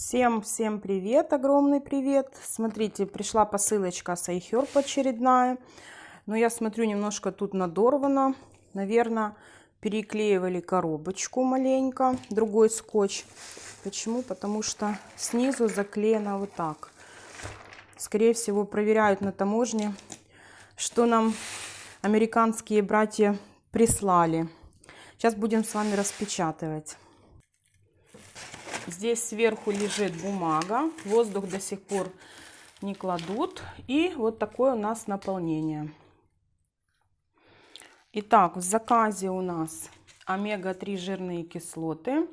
Всем привет, огромный привет. Смотрите, пришла посылочка с iHerb очередная. Но я смотрю, немножко тут надорвано. Наверное, переклеивали коробочку маленько, другой скотч. Почему? Потому что снизу заклеено вот так. Скорее всего, проверяют на таможне, что нам американские братья прислали. Сейчас будем с вами распечатывать. Здесь сверху лежит бумага, воздух до сих пор не кладут. И вот такое у нас наполнение. Итак, в заказе у нас омега-3 жирные кислоты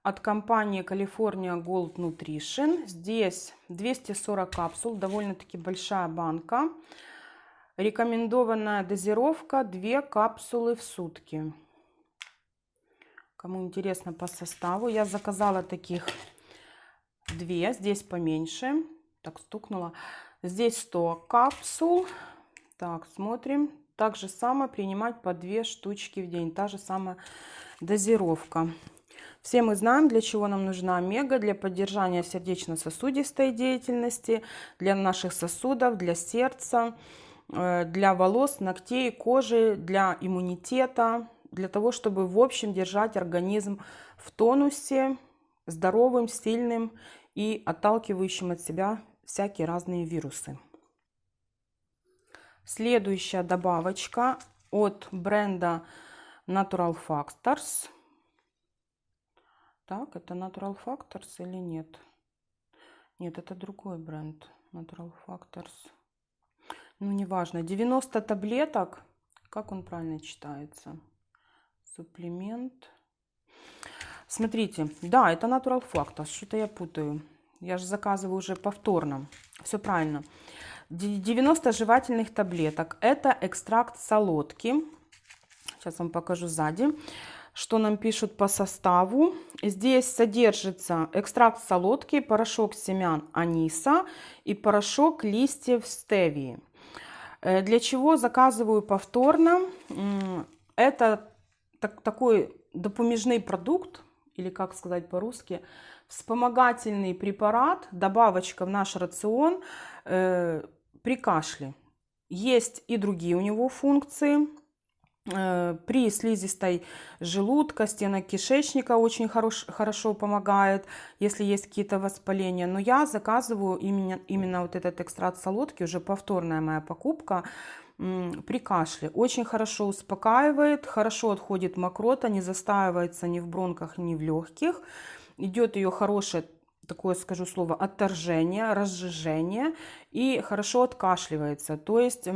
от компании California Gold Nutrition. Здесь 240 капсул, довольно-таки большая банка. Рекомендованная дозировка 2 капсулы в сутки. Кому интересно по составу, я заказала таких 2, здесь поменьше. Так, стукнула. Здесь 100 капсул. Так, смотрим. Так же самое принимать по 2 штучки в день. Та же самая дозировка. Все мы знаем, для чего нам нужна омега. Для поддержания сердечно-сосудистой деятельности, для наших сосудов, для сердца, для волос, ногтей, кожи, для иммунитета. Для того, чтобы в общем держать организм в тонусе, здоровым, сильным и отталкивающим от себя всякие разные вирусы. Следующая добавочка от бренда Natural Factors. Так, это Natural Factors или нет? Нет, это другой бренд. Natural Factors. Ну, неважно. 90 таблеток. Как он правильно читается? Суплемент. Смотрите, да, это Natural Factors. Что-то я путаю. Я же заказываю уже повторно. Все правильно. 90 жевательных таблеток. Это экстракт солодки. Сейчас вам покажу сзади, что нам пишут по составу. Здесь содержится экстракт солодки, порошок семян аниса и порошок листьев стевии. Для чего заказываю повторно? Это такой допоміжний продукт, или как сказать по-русски, вспомогательный препарат, добавочка в наш рацион при кашле. Есть и другие у него функции. При слизистой желудка, стенок кишечника очень хорошо помогает, если есть какие-то воспаления. Но я заказываю именно вот этот экстракт солодки, уже повторная моя покупка, при кашле. Очень хорошо успокаивает, хорошо отходит мокрота, не застаивается ни в бронхах, ни в легких. Идет ее хорошее, такое скажу слово, отторжение, разжижение и хорошо откашливается. То есть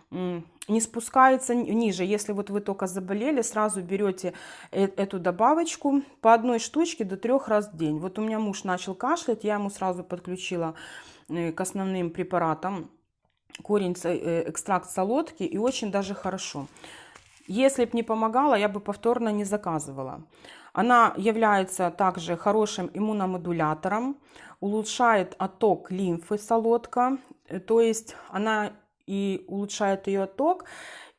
не спускается ниже. Если вот вы только заболели, сразу берете эту добавочку по одной штучке до 3 раз в день. Вот у меня муж начал кашлять, я ему сразу подключила к основным препаратам корень, экстракт солодки, и очень даже хорошо. Если бы не помогала, я бы повторно не заказывала. Она является также хорошим иммуномодулятором, улучшает отток лимфы солодка, то есть она и улучшает ее отток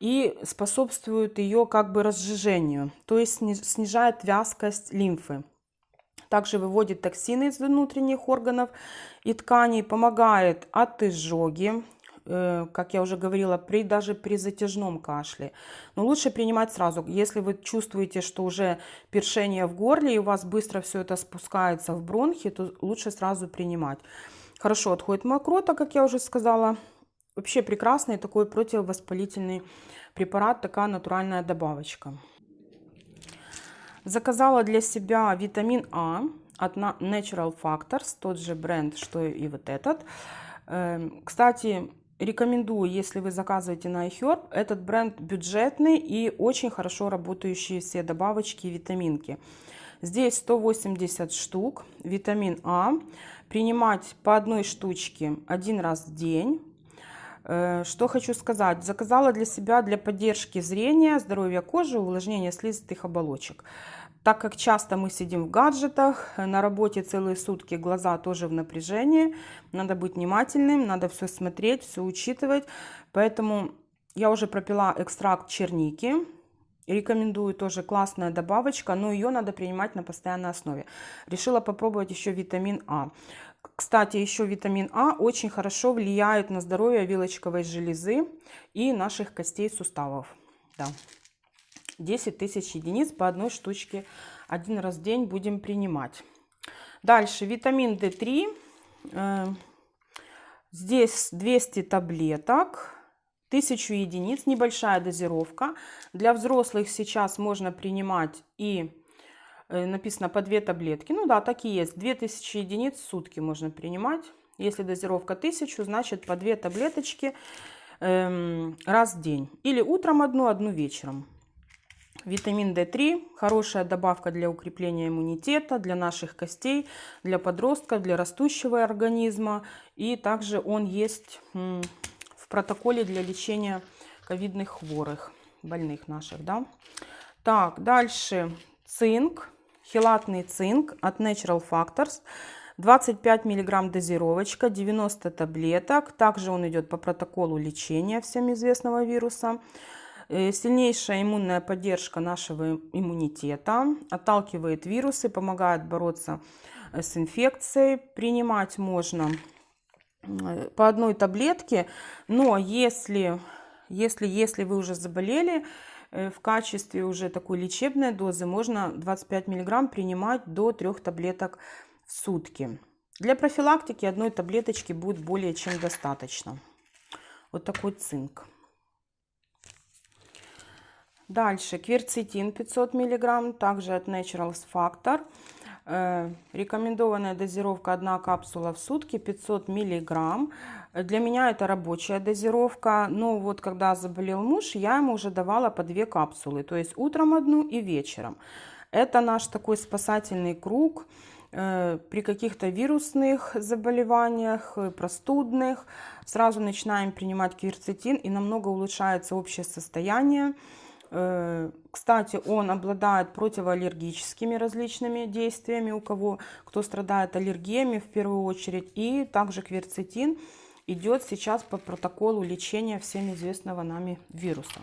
и способствует ее как бы разжижению, то есть снижает вязкость лимфы. Также выводит токсины из внутренних органов и тканей, помогает от изжоги, как я уже говорила, даже при затяжном кашле. Но лучше принимать сразу. Если вы чувствуете, что уже першение в горле и у вас быстро все это спускается в бронхи, то лучше сразу принимать. Хорошо отходит мокрота, как я уже сказала. Вообще прекрасный такой противовоспалительный препарат, такая натуральная добавочка. Заказала для себя витамин А от Natural Factors, тот же бренд, что и вот этот. Кстати, рекомендую, если вы заказываете на iHerb, этот бренд бюджетный и очень хорошо работающие все добавочки и витаминки. Здесь 180 штук, витамин А. Принимать по одной штучке 1 раз в день. Что хочу сказать. Заказала для себя для поддержки зрения, здоровья кожи, увлажнения слизистых оболочек. Так как часто мы сидим в гаджетах, на работе целые сутки, глаза тоже в напряжении, надо быть внимательным, надо все смотреть, все учитывать. Поэтому я уже пропила экстракт черники. Рекомендую, тоже классная добавочка, но ее надо принимать на постоянной основе. Решила попробовать еще витамин А. Кстати, еще витамин А очень хорошо влияет на здоровье вилочковой железы и наших костей суставов. Да. 10 тысяч единиц по одной штучке один раз в день будем принимать. Дальше витамин D3. Здесь 200 таблеток. 1000 единиц, небольшая дозировка. Для взрослых сейчас можно принимать и написано по 2 таблетки. Ну да, так и есть. 2000 единиц в сутки можно принимать. Если дозировка 1000, значит по 2 таблеточки раз в день. Или утром одну вечером. Витамин D3 – хорошая добавка для укрепления иммунитета, для наших костей, для подростков, для растущего организма. И также он есть в протоколе для лечения ковидных хворых, больных наших. Да? Так, дальше цинк, хелатный цинк от Natural Factors. 25 мг дозировочка, 90 таблеток. Также он идет по протоколу лечения всем известного вируса. Сильнейшая иммунная поддержка нашего иммунитета, отталкивает вирусы, помогает бороться с инфекцией. Принимать можно по одной таблетке, но если вы уже заболели, в качестве уже такой лечебной дозы можно 25 мг принимать до 3 таблеток в сутки. Для профилактики одной таблеточки будет более чем достаточно. Вот такой цинк. Дальше кверцетин 500 мг, также от Natural Factor. Рекомендованная дозировка 1 капсула в сутки, 500 мг. Для меня это рабочая дозировка, но вот когда заболел муж, я ему уже давала по 2 капсулы, то есть утром одну и вечером. Это наш такой спасательный круг при каких-то вирусных заболеваниях, простудных. Сразу начинаем принимать кверцетин, и намного улучшается общее состояние. Кстати, он обладает противоаллергическими различными действиями, кто страдает аллергиями в первую очередь. И также кверцетин идет сейчас по протоколу лечения всем известного нами вируса.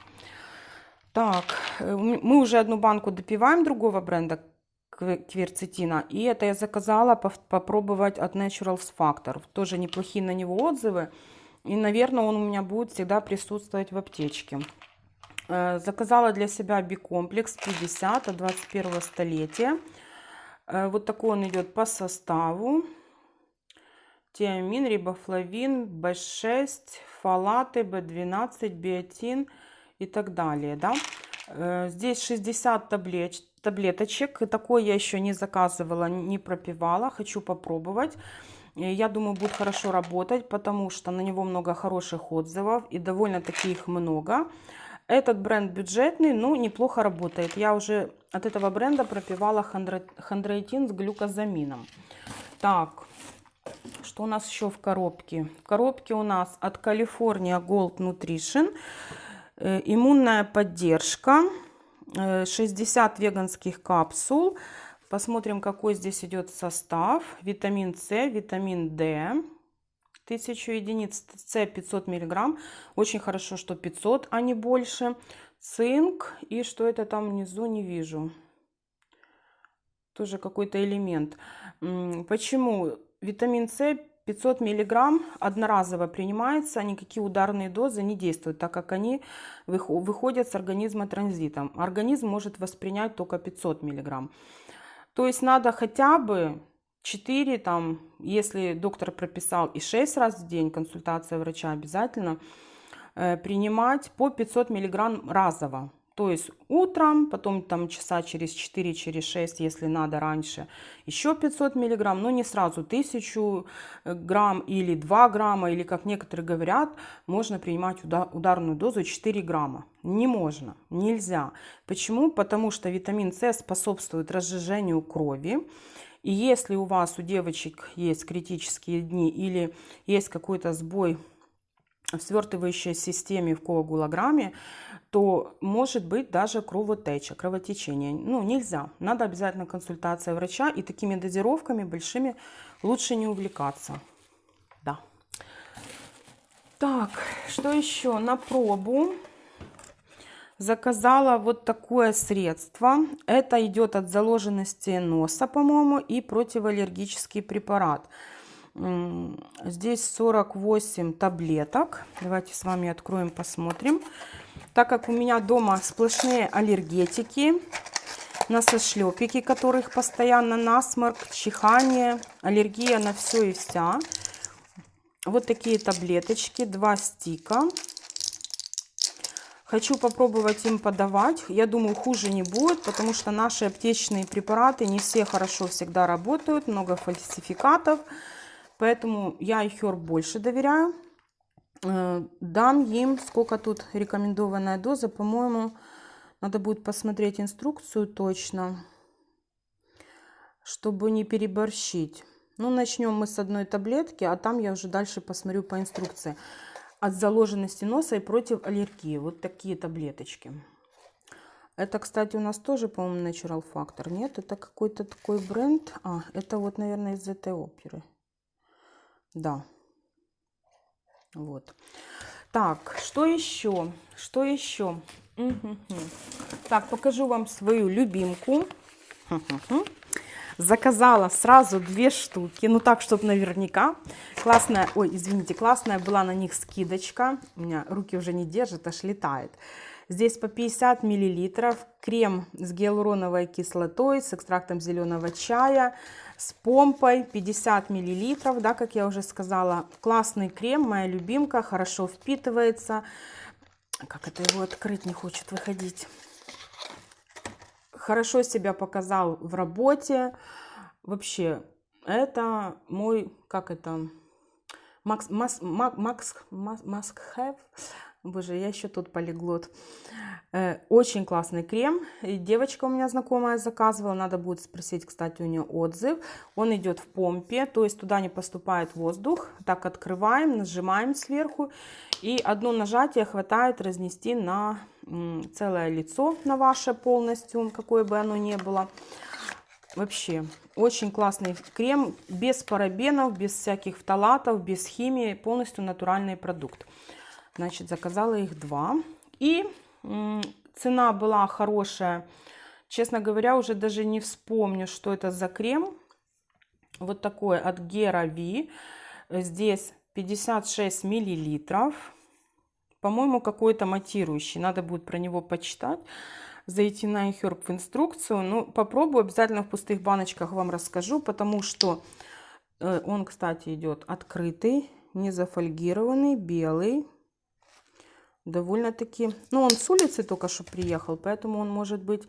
Так, мы уже одну банку допиваем другого бренда кверцетина. И это я заказала попробовать от Natural Factor. Тоже неплохие на него отзывы. И, наверное, он у меня будет всегда присутствовать в аптечке. Заказала для себя бикомплекс 50 от 21 столетия. Вот такой он идет по составу. Тиамин, рибофлавин, B6, фолаты, B12, биотин и так далее. Да? Здесь 60 таблеточек. Такой я еще не заказывала, не пропивала. Хочу попробовать. Я думаю, будет хорошо работать, потому что на него много хороших отзывов. И довольно-таки их много. Этот бренд бюджетный, но неплохо работает. Я уже от этого бренда пропивала хондроитин с глюкозамином. Так, что у нас еще в коробке? В коробке у нас от California Gold Nutrition иммунная поддержка, 60 веганских капсул. Посмотрим, какой здесь идет состав. Витамин С, витамин D. 1000 единиц, С 500 мг. Очень хорошо, что 500, а не больше. Цинк. И что это там внизу, не вижу. Тоже какой-то элемент. Почему? Витамин С 500 мг одноразово принимается. Никакие ударные дозы не действуют, так как они выходят с организма транзитом. Организм может воспринять только 500 мг. То есть надо хотя бы 4, там, если доктор прописал, и 6 раз в день, консультация врача обязательно, принимать по 500 мг разово. То есть утром, потом там часа через 4, через 6, если надо раньше, еще 500 мг, но не сразу 1000 грамм или 2 грамма, или как некоторые говорят, можно принимать ударную дозу 4 грамма. Не можно, нельзя. Почему? Потому что витамин С способствует разжижению крови. И если у вас, у девочек, есть критические дни или есть какой-то сбой в свертывающей системе в коагулограмме, то может быть даже кровотечение. Ну, нельзя. Надо обязательно консультация врача. И такими дозировками большими лучше не увлекаться. Да. Так, что еще? На пробу. Заказала вот такое средство. Это идет от заложенности носа, по-моему, и противоаллергический препарат. Здесь 48 таблеток. Давайте с вами откроем, посмотрим. Так как у меня дома сплошные аллергетики, носошлепики, которых постоянно насморк, чихание, аллергия на все и вся. Вот такие таблеточки, 2 стика. Хочу попробовать им подавать. Я думаю, хуже не будет, потому что наши аптечные препараты не все хорошо всегда работают, много фальсификатов. Поэтому я iHerb больше доверяю. Дам им, сколько тут рекомендованная доза, по-моему, надо будет посмотреть инструкцию точно, чтобы не переборщить. Ну, начнем мы с одной таблетки, а там я уже дальше посмотрю по инструкции. От заложенности носа и против аллергии. Вот такие таблеточки. Это, кстати, у нас тоже, по-моему, Natural Factor. Нет, это какой-то такой бренд. А, это вот, наверное, из этой оперы. Да. Вот. Так, что еще? Что еще? Так, покажу вам свою любимку. Заказала сразу 2 штуки, ну так, чтобы наверняка. Классная, ой, извините, классная была на них скидочка. У меня руки уже не держат, аж летает. Здесь по 50 мл крем с гиалуроновой кислотой, с экстрактом зеленого чая, с помпой 50 мл, да, как я уже сказала. Классный крем, моя любимка, хорошо впитывается. Как это его открыть, не хочет выходить. Хорошо себя показал в работе. Вообще, это мой, как это, must have. Боже, я еще тут полиглот. Очень классный крем. И девочка у меня знакомая заказывала. Надо будет спросить, кстати, у нее отзыв. Он идет в помпе, то есть туда не поступает воздух. Так открываем, нажимаем сверху. И одно нажатие хватает разнести на целое лицо, на ваше полностью, какое бы оно ни было. Вообще, очень классный крем, без парабенов, без всяких фталатов, без химии, полностью натуральный продукт. Значит, заказала их 2. И цена была хорошая. Честно говоря, уже даже не вспомню, что это за крем. Вот такой от Gera-V. Здесь 56 миллилитров. По-моему, какой-то матирующий. Надо будет про него почитать. Зайти на iHerb в инструкцию. Ну, попробую. Обязательно в пустых баночках вам расскажу. Потому что он, кстати, идет открытый, не зафольгированный, белый. Довольно-таки... Ну, он с улицы только что приехал. Поэтому он может быть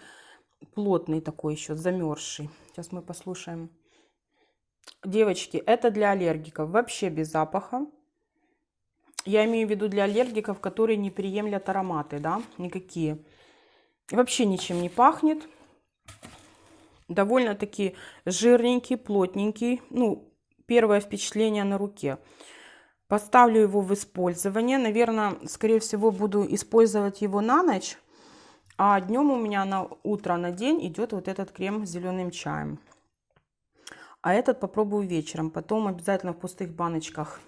плотный такой еще, замерзший. Сейчас мы послушаем. Девочки, это для аллергиков. Вообще без запаха. Я имею в виду для аллергиков, которые не приемлят ароматы, да, никакие. Вообще ничем не пахнет. Довольно-таки жирненький, плотненький. Ну, первое впечатление на руке. Поставлю его в использование. Наверное, скорее всего, буду использовать его на ночь. А днем у меня на утро, на день идет вот этот крем с зеленым чаем. А этот попробую вечером. Потом обязательно в пустых баночках.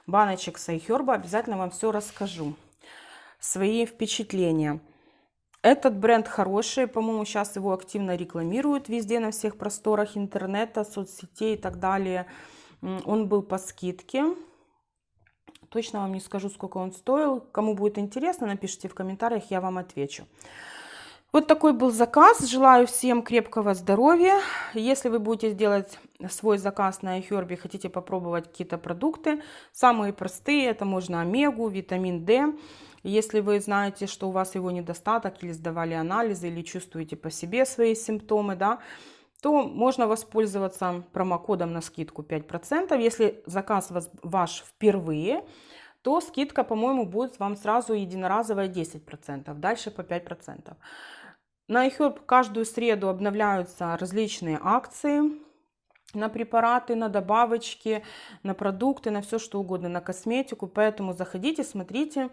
Баночек с iHerb. Обязательно вам все расскажу. Свои впечатления. Этот бренд хороший. По-моему, сейчас его активно рекламируют везде, на всех просторах интернета, соцсетей и так далее. Он был по скидке. Точно вам не скажу, сколько он стоил. Кому будет интересно, напишите в комментариях, я вам отвечу. Вот такой был заказ. Желаю всем крепкого здоровья. Если вы будете делать свой заказ на iHerb, хотите попробовать какие-то продукты, самые простые, это можно омегу, витамин D. Если вы знаете, что у вас его недостаток, или сдавали анализы, или чувствуете по себе свои симптомы, да, то можно воспользоваться промокодом на скидку 5%. Если заказ ваш впервые, то скидка, по-моему, будет вам сразу единоразовая 10%, дальше по 5%. На iHerb каждую среду обновляются различные акции на препараты, на добавочки, на продукты, на все что угодно, на косметику. Поэтому заходите, смотрите.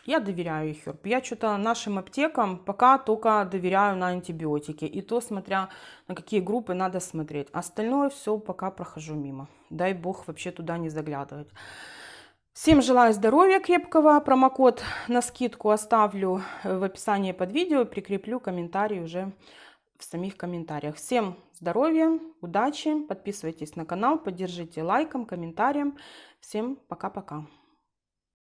Я доверяю iHerb. Я что-то нашим аптекам пока только доверяю на антибиотики. И то, смотря на какие группы надо смотреть. Остальное все пока прохожу мимо. Дай бог вообще туда не заглядывать. Всем желаю здоровья крепкого. Промокод на скидку оставлю в описании под видео. Прикреплю комментарий уже в самих комментариях. Всем здоровья, удачи. Подписывайтесь на канал, поддержите лайком, комментарием. Всем пока-пока.